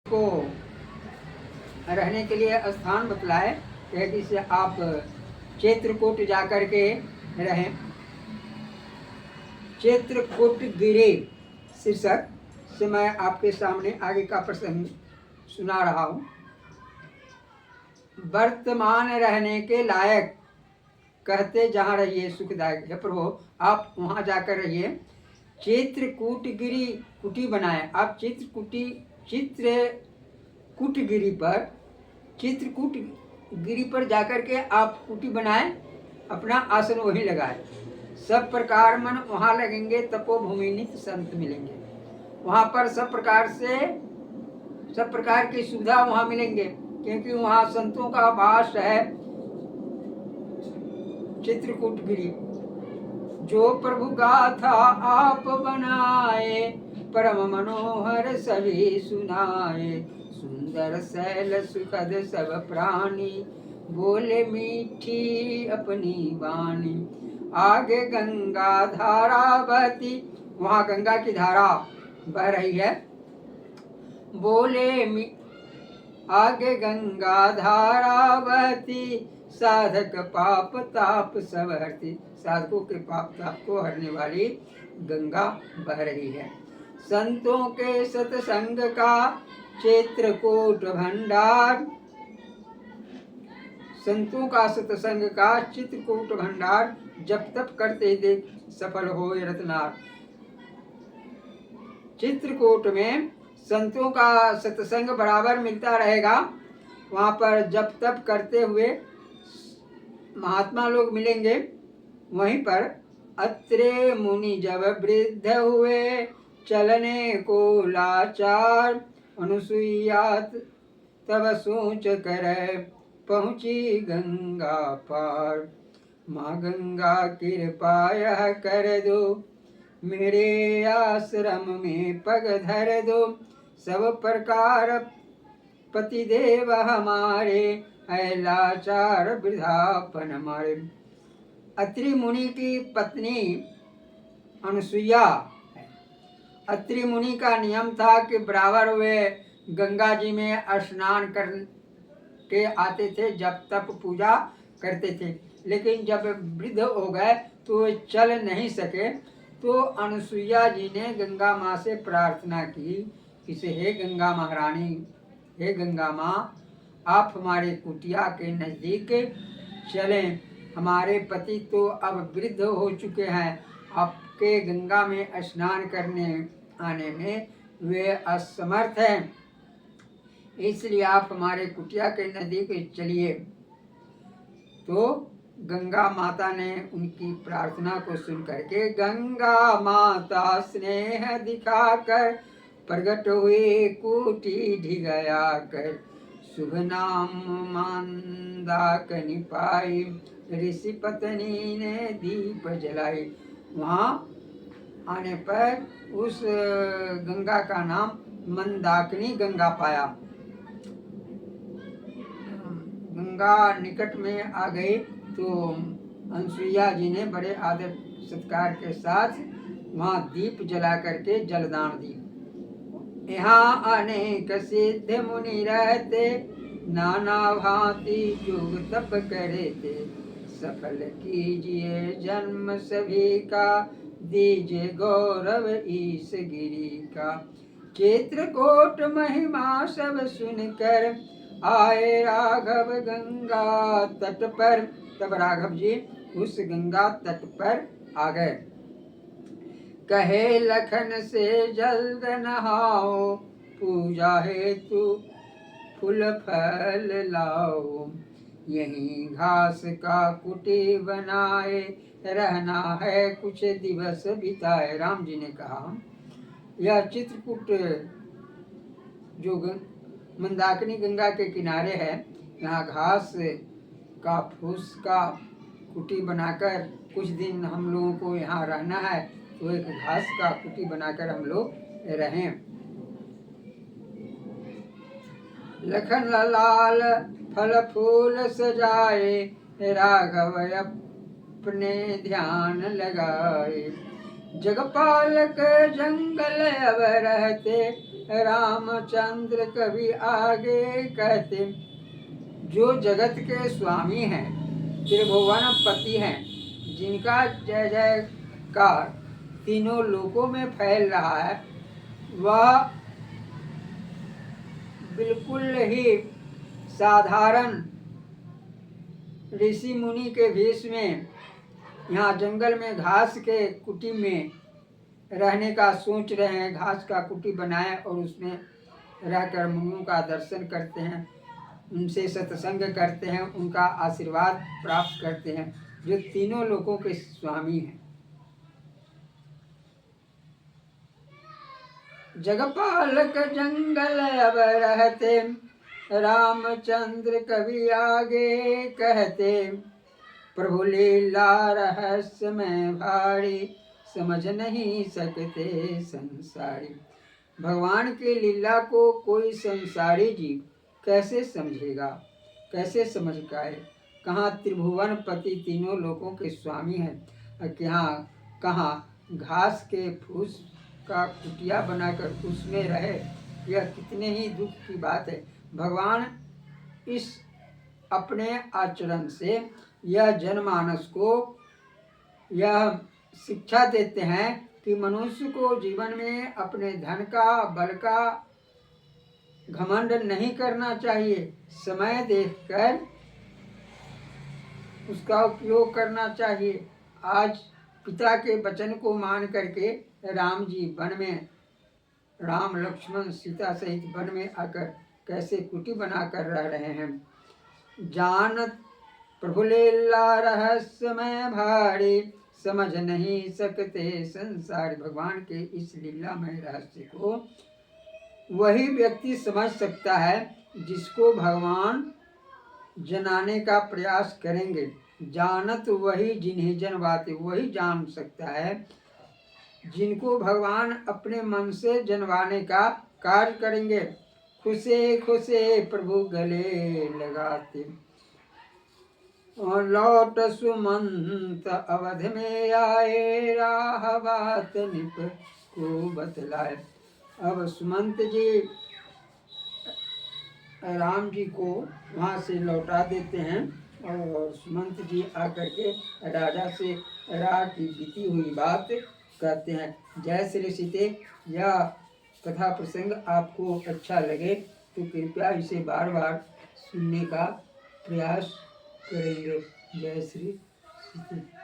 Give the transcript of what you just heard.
को रहने के लिए स्थान बतलाए कि जिससे आप चित्रकूट जाकर के रहें। चित्रकूट गिरे शीर्षक से मैं आपके सामने आगे का प्रसंग सुना रहा हूँ। वर्तमान रहने के लायक कहते जहाँ रहिए सुखदायक है प्रभु, आप वहाँ जाकर रहिए। चित्रकूटगिरी कुटी बनाए। आप चित्रकूटगिरी पर जाकर के आप कुटी बनाए, अपना आसन वहीं लगाए। सब प्रकार मन वहाँ लगेंगे, तपोभूमि नित्य संत मिलेंगे। वहाँ पर सब प्रकार की सुविधा वहाँ मिलेंगे, क्योंकि वहाँ संतों का वास है। चित्रकूटगिरी जो प्रभु गाथा आप बनाए, परम मनोहर सभी सुनाए। सुंदर शैल सुखद सब प्राणी, बोले मीठी अपनी वाणी। आगे गंगा धारा बहती, वहाँ गंगा की धारा बह रही है। आगे गंगा धारा बहती, साधक पाप ताप सब हरती। साधकों के पाप ताप को हरने वाली गंगा बह रही है। संतों के सत्संग का चित्रकूट भंडार, संतों का सत्संग का चित्रकूट भंडार, जप तप करते देख सफल हो रत्नार। चित्रकूट में संतों का सत्संग बराबर मिलता रहेगा। वहाँ पर जप तप करते हुए महात्मा लोग मिलेंगे। वहीं पर अत्रे मुनि जब वृद्ध हुए, चलने को लाचार। अनुसुईया तब सोच कर पहुँची गंगा पार। माँ गंगा कृपा यह कर दो, मेरे आश्रम में पग धर दो। सब प्रकार पतिदेव हमारे, है लाचार वृद्धापन हमारे। अत्रि मुनि की पत्नी अनुसुईया है। अत्रि मुनि का नियम था कि बराबर वे गंगा जी में स्नान कर के आते थे, जब तप पूजा करते थे। लेकिन जब वृद्ध हो गए तो वे चल नहीं सके, तो अनुसुईया जी ने गंगा माँ से प्रार्थना की कि हे गंगा महारानी, हे गंगा माँ, आप हमारे कुटिया के नज़दीक चलें। हमारे पति तो अब वृद्ध हो चुके हैं, आपके गंगा में स्नान करने आने में वे असमर्थ हैं, इसलिए आप हमारे कुटिया के नज़दीक चलिए। तो गंगा माता ने उनकी प्रार्थना को सुन करके गंगा माता स्नेह दिखाकर प्रगट हुए कुटी ढिगया कर। शुभ नाम मंदाकिनी पाई, ऋषि पत्नी ने दीप जलाई। वहाँ आने पर उस गंगा का नाम मंदाकिनी गंगा पाया। गंगा निकट में आ गई तो अनुसुईया जी ने बड़े आदर सत्कार के साथ वहाँ दीप जला करके जलदान दी। यहाँ अनेक सिद्ध मुनि रहते, नाना भांति योग तप करे थे। सफल कीजिए जन्म सभी का, दीजिए गौरव ईश गिरी का। चित्रकूट महिमा सब सुनकर आए राघव गंगा तट पर। तब राघव जी उस गंगा तट पर आ गए। कहे लखन से जल्द नहाओ, पूजा हेतु फूल फल लाओ। यहीं घास का कुटी बनाए, रहना है कुछ दिवस बिताए। राम जी ने कहा यह चित्रकूट जो मंदाकिनी गंगा के किनारे है, यहाँ घास का फूस का कुटी बनाकर कुछ दिन हम लोगों को यहाँ रहना है, तो एक घास का कुटी बनाकर हम लोग रहें। लखन लाल फल फूल सजाए, राघव अपने ध्यान लगाए। जगपालक जंगल अब रहते, रामचंद्र कभी आगे कहते। जो जगत के स्वामी हैं, त्रिभुवन पति हैं, जिनका जय जयकार तीनों लोकों में फैल रहा है, वह बिल्कुल ही साधारण ऋषि मुनि के भेष में यहाँ जंगल में घास के कुटी में रहने का सोच रहे हैं। घास का कुटी बनाए और उसमें रहकर मुनियों का दर्शन करते हैं, उनसे सत्संग करते हैं, उनका आशीर्वाद प्राप्त करते हैं, जो तीनों लोकों के स्वामी हैं। जगपालक जंगल अब रहते, रामचंद्र कभी आगे कहते। प्रभु लीला रहस्यमय भारी, समझ नहीं सकते संसारी। भगवान की लीला को कोई संसारी जीव कैसे समझेगा, कैसे समझ पाए। कहाँ त्रिभुवन पति तीनों लोकों के स्वामी हैं, कहाँ घास के फूस का कुटिया बनाकर उसमें रहे। यह कितने ही दुख की बात है। भगवान इस अपने आचरण से यह जनमानस को यह शिक्षा देते हैं कि मनुष्य को जीवन में अपने धन का, बल का घमंड नहीं करना चाहिए। समय देखकर उसका उपयोग करना चाहिए। आज पिता के वचन को मान करके राम जी वन में, राम लक्ष्मण सीता सहित वन में आकर कैसे कुटी बनाकर रह रहे हैं। जानत प्रभु लीला रहस्यमय भारी, समझ नहीं सकते संसार। भगवान के इस लीलामय रहस्य को वही व्यक्ति समझ सकता है जिसको भगवान जनाने का प्रयास करेंगे। जानत वही जिन्हें जनवाते, वही जान सकता है जिनको भगवान अपने मन से जनवाने का कार्य करेंगे। खुशे खुशे प्रभु गले लगाते, और लौट सुमंत अवध में आए, राह बात निप को बतलाए। अब सुमंत जी राम जी को वहाँ से लौटा देते हैं और सुमंत जी आकर के राजा से राह की बीती हुई बात कहते हैं। जय श्री सीते। यह कथा प्रसंग आपको अच्छा लगे तो कृपया इसे बार बार सुनने का प्रयास करेंगे। जय श्री सीते।